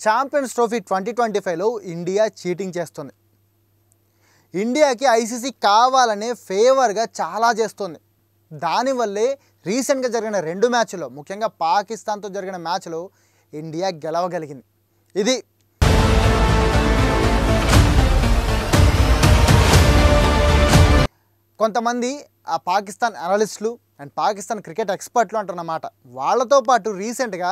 Champions trophy 2025లో India cheating చేస్తుంది. ఇండియాకి ICC కావాలనే ఫేవర్గా చాలా చేస్తుంది. దానివల్లే రీసెంట్గా జరిగిన 2 మ్యాచ్లో, ముఖ్యంగా పాకిస్తాన్తో జరిగిన మ్యాచ్లో ఇండియా గెలవగలిగింది. ఇది కొంతమంది ఆ పాకిస్తాన్ అనలిస్టులు అండ్ పాకిస్తాన్ క్రికెట్ ఎక్స్పర్ట్లు అంటున్నమాట. వాళ్ళతో పాటు రీసెంట్గా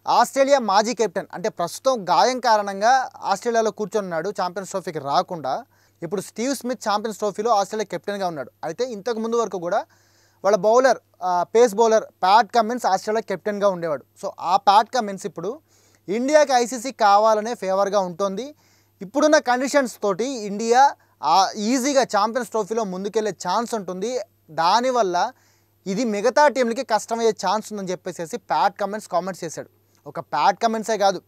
ఆస్ట్రేలియా మాజీ కెప్టెన్, అంటే ప్రస్తుతం గాయం కారణంగా ఆస్ట్రేలియాలో కూర్చొని ఛాంపియన్స్ ట్రోఫీకి రాకుండా. ఇప్పుడు స్టీవ్ స్మిత్ ఛాంపియన్స్ ట్రోఫీలో ఆస్ట్రేలియా కెప్టెన్గా ఉన్నాడు. అయితే ఇంతకు ముందు వరకు కూడా వాళ్ళ bowler, pace bowler Pat Cummins Australia కెప్టెన్గా ఉండేవాడు. సో ఆ ప్యాట్ కమిన్స్ ఇప్పుడు ఇండియాకి ఐసీసీ కావాలనే ఫేవర్గా ఉంటుంది. ఇప్పుడున్న కండిషన్స్ తోటి ఇండియా ఈజీగా ఛాంపియన్స్ ట్రోఫీలో ముందుకెళ్లే ఛాన్స్ ఉంటుంది. దానివల్ల ఇది మిగతా టీంలకి కష్టమయ్యే ఛాన్స్ ఉందని చెప్పేసి ప్యాట్ కమిన్స్ కామెంట్స్ చేశాడు. ఒక ప్యాట్ కమిన్సే కాదు,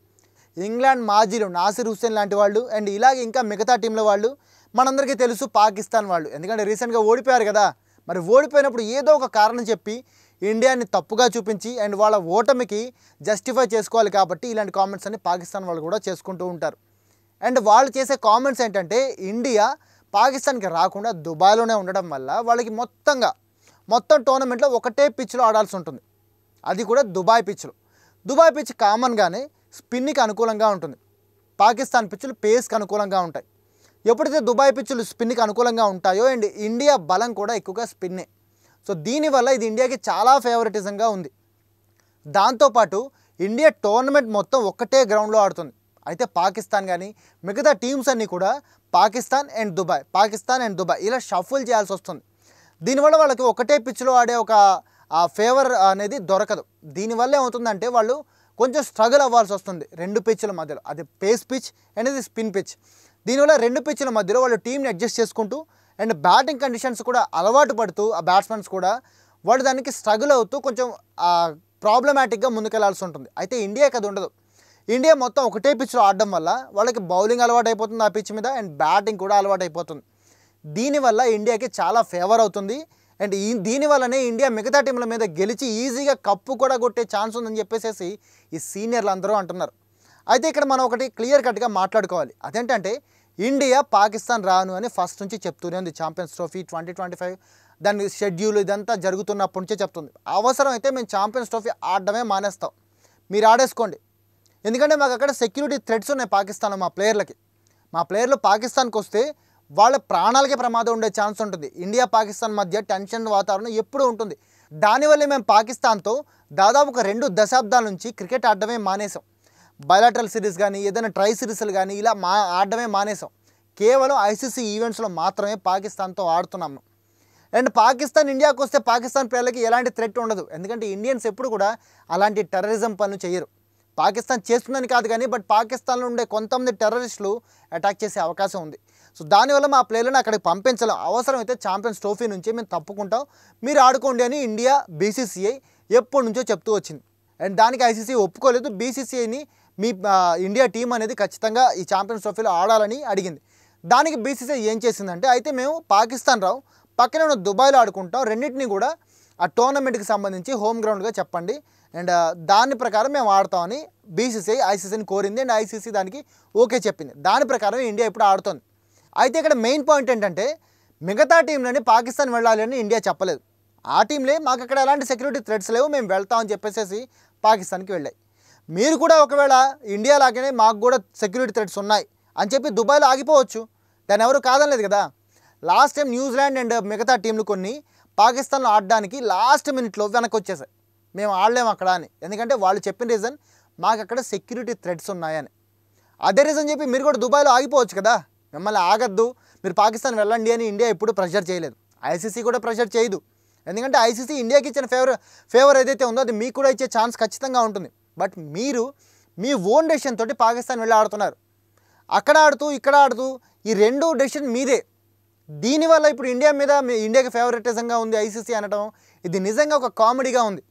ఇంగ్లాండ్ మాజీలు నాసిర్ హుస్సేన్ లాంటి వాళ్ళు అండ్ ఇలాగే ఇంకా మిగతా టీంల వాళ్ళు, మనందరికీ తెలుసు పాకిస్తాన్ వాళ్ళు, ఎందుకంటే రీసెంట్గా ఓడిపోయారు కదా. మరి ఓడిపోయినప్పుడు ఏదో ఒక కారణం చెప్పి ఇండియాని తప్పుగా చూపించి అండ్ వాళ్ళ ఓటమికి జస్టిఫై చేసుకోవాలి. కాబట్టి ఇలాంటి కామెంట్స్ అన్ని పాకిస్తాన్ వాళ్ళు కూడా చేసుకుంటూ ఉంటారు. అండ్ వాళ్ళు చేసే కామెంట్స్ ఏంటంటే, ఇండియా పాకిస్తాన్కి రాకుండా దుబాయ్లోనే ఉండడం వల్ల వాళ్ళకి మొత్తం టోర్నమెంట్లో ఒకటే పిచ్లో ఆడాల్సి ఉంటుంది. అది కూడా దుబాయ్ పిచ్లో. దుబాయ్ పిచ్ కామన్గానే స్పిన్కి అనుకూలంగా ఉంటుంది. పాకిస్తాన్ పిచ్చులు పేస్కి అనుకూలంగా ఉంటాయి. ఎప్పుడైతే దుబాయ్ పిచ్చులు స్పిన్కి అనుకూలంగా ఉంటాయో అండ్ ఇండియా బలం కూడా ఎక్కువగా స్పిన్నే. సో దీనివల్ల ఇది ఇండియాకి చాలా ఫేవరెటిజంగా ఉంది. దాంతోపాటు ఇండియా టోర్నమెంట్ మొత్తం ఒక్కటే గ్రౌండ్లో ఆడుతుంది. అయితే పాకిస్తాన్ కానీ మిగతా టీమ్స్ అన్నీ కూడా పాకిస్తాన్ అండ్ దుబాయ్ ఇలా షఫుల్ చేయాల్సి వస్తుంది. దీనివల్ల వాళ్ళకి ఒకటే పిచ్లో ఆడే ఒక ఫేవర్ అనేది దొరకదు. దీనివల్ల ఏమవుతుందంటే వాళ్ళు కొంచెం స్ట్రగుల్ అవ్వాల్సి వస్తుంది 2 పిచ్ల మధ్యలో. అది పేస్ పిచ్ అనేది స్పిన్ పిచ్. దీనివల్ల 2 పిచ్ల మధ్యలో వాళ్ళు టీంని అడ్జస్ట్ చేసుకుంటూ అండ్ బ్యాటింగ్ కండిషన్స్ కూడా అలవాటు పడుతూ ఆ బ్యాట్స్మెన్స్ కూడా వాళ్ళు దానికి స్ట్రగుల్ అవుతూ కొంచెం ప్రాబ్లమాటిక్గా ముందుకెళ్లాల్సి ఉంటుంది. అయితే ఇండియాకి అది ఉండదు. ఇండియా మొత్తం ఒకటే పిచ్లో ఆడడం వల్ల వాళ్ళకి బౌలింగ్ అలవాటు అయిపోతుంది ఆ పిచ్ మీద అండ్ బ్యాటింగ్ కూడా అలవాటు అయిపోతుంది. దీనివల్ల ఇండియాకి చాలా ఫేవర్ అవుతుంది. అండ్ దీనివల్లనే ఇండియా మిగతా టీంల మీద గెలిచి ఈజీగా కప్పు కూడా కొట్టే ఛాన్స్ ఉందని చెప్పేసి ఈ సీనియర్లు అందరూ అంటున్నారు. అయితే ఇక్కడ మనం ఒకటి క్లియర్ కట్గా మాట్లాడుకోవాలి. అదేంటంటే, ఇండియా పాకిస్తాన్ రాను అని ఫస్ట్ నుంచి చెప్తూనే ఉంది. ఛాంపియన్స్ ట్రోఫీ 2025 దాని షెడ్యూల్ ఇదంతా జరుగుతున్నప్పటి నుంచే చెప్తుంది. అవసరం అయితే మేము ఛాంపియన్స్ ట్రోఫీ ఆడడమే మానేస్తాం, మీరు ఆడేసుకోండి. ఎందుకంటే మాకు అక్కడ సెక్యూరిటీ థ్రెట్స్ ఉన్నాయి పాకిస్తాన్లో మా ప్లేయర్లు పాకిస్తాన్కి వస్తే వాళ్ళ ప్రాణాలకే ప్రమాదం ఉండే ఛాన్స్ ఉంటుంది. ఇండియా పాకిస్తాన్ మధ్య టెన్షన్ వాతావరణం ఎప్పుడూ ఉంటుంది. దానివల్లే మేము పాకిస్తాన్తో దాదాపు ఒక 2 దశాబ్దాల నుంచి క్రికెట్ ఆడడమే మానేసాం. బయలాటరల్ సిరీస్ కానీ ఏదైనా ట్రై సిరీస్లు కానీ ఇలా ఆడడమే మానేసాం. కేవలం ఐసీసీ ఈవెంట్స్లో మాత్రమే పాకిస్తాన్తో ఆడుతున్నాము. అండ్ పాకిస్తాన్ ఇండియాకి వస్తే పాకిస్తాన్ ప్లేయర్లకి ఎలాంటి థ్రెట్ ఉండదు. ఎందుకంటే ఇండియన్స్ ఎప్పుడు కూడా అలాంటి టెర్రరిజం పనులు చేయరు. పాకిస్తాన్ చేస్తుందని కాదు కానీ బట్ పాకిస్తాన్లో ఉండే కొంతమంది టెర్రరిస్టులు అటాక్ చేసే అవకాశం ఉంది. సో దానివల్ల మా ప్లేయర్లను అక్కడికి పంపించలేం. అవసరమైతే ఛాంపియన్స్ ట్రోఫీ నుంచి మేము తప్పుకుంటాం, మీరు ఆడుకోండి అని ఇండియా బీసీసీఐ ఎప్పటి నుంచో చెప్తూ వచ్చింది. అండ్ దానికి ఐసీసీ ఒప్పుకోలేదు. బీసీసీఐని మీ ఇండియా టీం అనేది ఖచ్చితంగా ఈ ఛాంపియన్స్ ట్రోఫీలో ఆడాలని అడిగింది. దానికి బీసీసీఐ ఏం చేసిందంటే, అయితే మేము పాకిస్తాన్ రావు, పక్కనే ఉన్న దుబాయ్లో ఆడుకుంటాం, రెండింటినీ కూడా ఆ టోర్నమెంట్కి సంబంధించి హోమ్ గ్రౌండ్గా చెప్పండి అండ్ దాని ప్రకారం మేము ఆడతామని బీసీసీఐ ఐసీసీని కోరింది. అండ్ ఐసీసీ దానికి ఓకే చెప్పింది. దాని ప్రకారం ఇండియా ఇప్పుడు ఆడుతోంది. అయితే ఇక్కడ మెయిన్ పాయింట్ ఏంటంటే, మిగతా టీంలని పాకిస్తాన్ వెళ్ళాలి అని ఇండియా చెప్పలేదు. ఆ టీంలే మాకు అక్కడ ఎలాంటి సెక్యూరిటీ థ్రెట్స్ లేవు, మేము వెళ్తామని చెప్పేసి పాకిస్తాన్కి వెళ్ళాయి. మీరు కూడా ఒకవేళ ఇండియా లాగానే మాకు కూడా సెక్యూరిటీ థ్రెట్స్ ఉన్నాయి అని చెప్పి దుబాయ్లో ఆగిపోవచ్చు. దాన్ని ఎవరు కాదనలేదు కదా. లాస్ట్ టైం న్యూజిలాండ్ అండ్ మిగతా టీంలు కొన్ని పాకిస్తాన్లో ఆడడానికి లాస్ట్ మినిట్లో వెనక్కి వచ్చేసాయి, మేము ఆడలేము అక్కడ అని. ఎందుకంటే వాళ్ళు చెప్పిన రీజన్ మాకు అక్కడ సెక్యూరిటీ థ్రెట్స్ ఉన్నాయని. అదే రీజన్ చెప్పి మీరు కూడా దుబాయ్లో ఆగిపోవచ్చు కదా. మిమ్మల్ని ఆగద్దు, మీరు పాకిస్తాన్ వెళ్ళండి అని ఇండియా ఎప్పుడు ప్రెషర్ చేయలేదు. ఐసీసీ కూడా ప్రెషర్ చేయదు. ఎందుకంటే ఐసీసీ ఇండియాకి ఇచ్చిన ఫేవర్ ఏదైతే ఉందో అది మీకు కూడా ఇచ్చే ఛాన్స్ ఖచ్చితంగా ఉంటుంది. బట్ మీరు మీ ఓన్ డెసిషన్ తోటి పాకిస్తాన్ వెళ్ళి ఆడుతున్నారు. అక్కడ ఆడుతూ ఇక్కడ ఆడుతూ ఈ 2 డెసిషన్ మీదే. దీనివల్ల ఇప్పుడు ఇండియాకి ఫేవరెటిజంగా ఉంది ఐసీసీ అనడం, ఇది నిజంగా ఒక కామెడీగా ఉంది.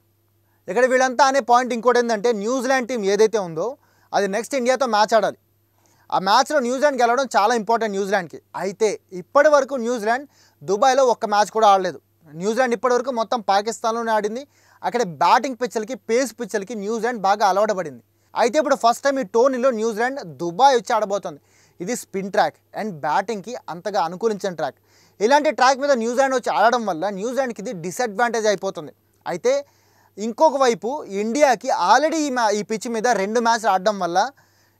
ఇక్కడ వీళ్ళంతా అనే పాయింట్ ఇంకోటి ఏంటంటే, న్యూజిలాండ్ టీం ఏదైతే ఉందో అది నెక్స్ట్ ఇండియాతో మ్యాచ్ ఆడాలి. ఆ మ్యాచ్లో న్యూజిలాండ్ గెలవడం చాలా ఇంపార్టెంట్ న్యూజిలాండ్కి. అయితే ఇప్పటి వరకు న్యూజిలాండ్ దుబాయ్లో ఒక్క మ్యాచ్ కూడా ఆడలేదు. న్యూజిలాండ్ ఇప్పటివరకు మొత్తం పాకిస్తాన్లోనే ఆడింది. అక్కడ బ్యాటింగ్ పిచ్లకి పేస్ పిచ్లకి న్యూజిలాండ్ బాగా అలవాటు పడింది. అయితే ఇప్పుడు ఫస్ట్ టైం ఈ టోర్నీలో న్యూజిలాండ్ దుబాయ్ వచ్చి ఆడబోతోంది. ఇది స్పిన్ ట్రాక్ అండ్ బ్యాటింగ్కి అంతగా అనుకూలించిన ట్రాక్. ఇలాంటి ట్రాక్ మీద న్యూజిలాండ్ వచ్చి ఆడడం వల్ల న్యూజిలాండ్కి ఇది డిసడ్వాంటేజ్ అయిపోతుంది. అయితే ఇంకొక వైపు ఇండియాకి ఆల్రెడీ ఈ పిచ్ మీద 2 మ్యాచ్లు ఆడడం వల్ల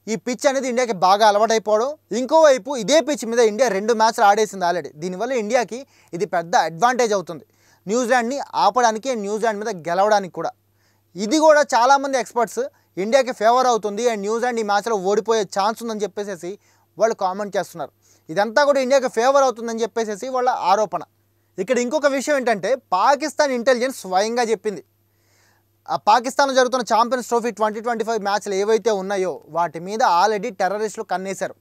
ఈ పిచ్ అనేది ఇండియాకి బాగా అలవాటైపోవడం, ఇంకోవైపు ఇదే పిచ్ మీద ఇండియా 2 మ్యాచ్లు ఆడేసింది ఆల్రెడీ. దీనివల్ల ఇండియాకి ఇది పెద్ద అడ్వాంటేజ్ అవుతుంది, న్యూజిలాండ్ని ఆపడానికి, న్యూజిలాండ్ మీద గెలవడానికి కూడా. ఇది కూడా చాలామంది ఎక్స్పర్ట్స్ ఇండియాకి ఫేవర్ అవుతుంది అండ్ న్యూజిలాండ్ ఈ మ్యాచ్లో ఓడిపోయే ఛాన్స్ ఉందని చెప్పేసి వాళ్ళు కామెంట్ చేస్తున్నారు. ఇదంతా కూడా ఇండియాకి ఫేవర్ అవుతుందని చెప్పేసి వాళ్ళ ఆరోపణ. ఇక్కడ ఇంకొక విషయం ఏంటంటే పాకిస్తాన్ ఇంటెలిజెన్స్ స్వయంగా చెప్పింది, ఆ పాకిస్తాన్లో జరుగుతున్న ఛాంపియన్స్ ట్రోఫీ 2025 మ్యాచ్లు ఏవైతే ఉన్నాయో వాటి మీద ఆల్రెడీ టెర్రరిస్టులు కన్నేశారు.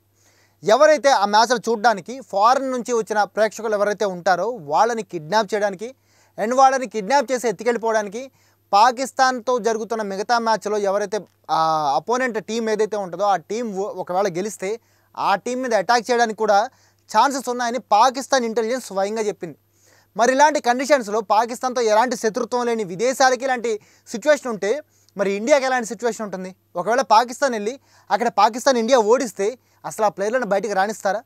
ఎవరైతే ఆ మ్యాచ్లు చూడడానికి ఫారెన్ నుంచి వచ్చిన ప్రేక్షకులు ఎవరైతే ఉంటారో వాళ్ళని కిడ్నాప్ చేయడానికి అండ్ వాళ్ళని కిడ్నాప్ చేసి ఎత్తుకెళ్ళిపోవడానికి, పాకిస్తాన్తో జరుగుతున్న మిగతా మ్యాచ్లో ఎవరైతే అపోనెంట్ టీం ఏదైతే ఉంటుందో ఆ టీం ఒకవేళ గెలిస్తే ఆ టీం మీద అటాక్ చేయడానికి కూడా ఛాన్సెస్ ఉన్నాయని పాకిస్తాన్ ఇంటెలిజెన్స్ స్వయంగా చెప్పింది. మరి ఇలాంటి కండిషన్స్లో పాకిస్తాన్తో ఎలాంటి శత్రుత్వం లేని విదేశాలకి ఇలాంటి సిచ్యువేషన్ ఉంటే మరి ఇండియాకి ఎలాంటి సిచ్యువేషన్ ఉంటుంది? ఒకవేళ పాకిస్తాన్ వెళ్ళి అక్కడ పాకిస్తాన్ ఇండియా ఓడిస్తే అసలు ఆ ప్లేయర్లను బయటికి రాణిస్తారా?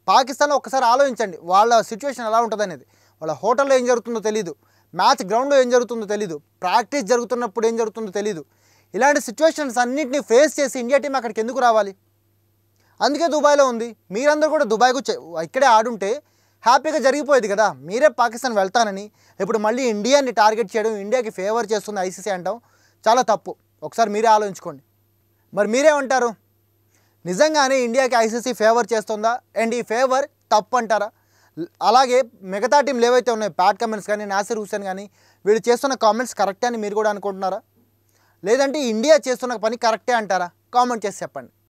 పాకిస్తాన్లో ఒక్కసారి ఆలోచించండి, వాళ్ళ సిచ్యువేషన్ ఎలా ఉంటుంది అనేది. వాళ్ళ హోటల్లో ఏం జరుగుతుందో తెలీదు, మ్యాచ్ గ్రౌండ్లో ఏం జరుగుతుందో తెలీదు, ప్రాక్టీస్ జరుగుతున్నప్పుడు ఏం జరుగుతుందో తెలీదు. ఇలాంటి సిచ్యువేషన్స్ అన్నింటినీ ఫేస్ చేసి ఇండియా టీం అక్కడికి ఎందుకు రావాలి? అందుకే దుబాయ్లో ఉంది. మీరందరూ కూడా దుబాయ్కు ఇక్కడే ఆడుంటే హ్యాపీగా జరిగిపోయేది కదా. మీరే పాకిస్తాన్ వెళ్తానని ఇప్పుడు మళ్ళీ ఇండియాని టార్గెట్ చేయడం, ఇండియాకి ఫేవర్ చేస్తుంది ఐసీసీ అంటాం చాలా తప్పు. ఒకసారి మీరే ఆలోచించుకోండి. మరి మీరేమంటారు? నిజంగానే ఇండియాకి ఐసీసీ ఫేవర్ చేస్తుందా అండ్ ఈ ఫేవర్ తప్పు అంటారా? అలాగే మిగతా టీంలు ఏవైతే ఉన్నాయో ప్యాట్ కమిన్స్ కానీ, నాసిర్ హుస్సేన్ కానీ, వీళ్ళు చేస్తున్న కామెంట్స్ కరెక్టే అని మీరు కూడా అనుకుంటున్నారా? లేదంటే ఇండియా చేస్తున్న పని కరెక్టే అంటారా? కామెంట్ చేసి చెప్పండి.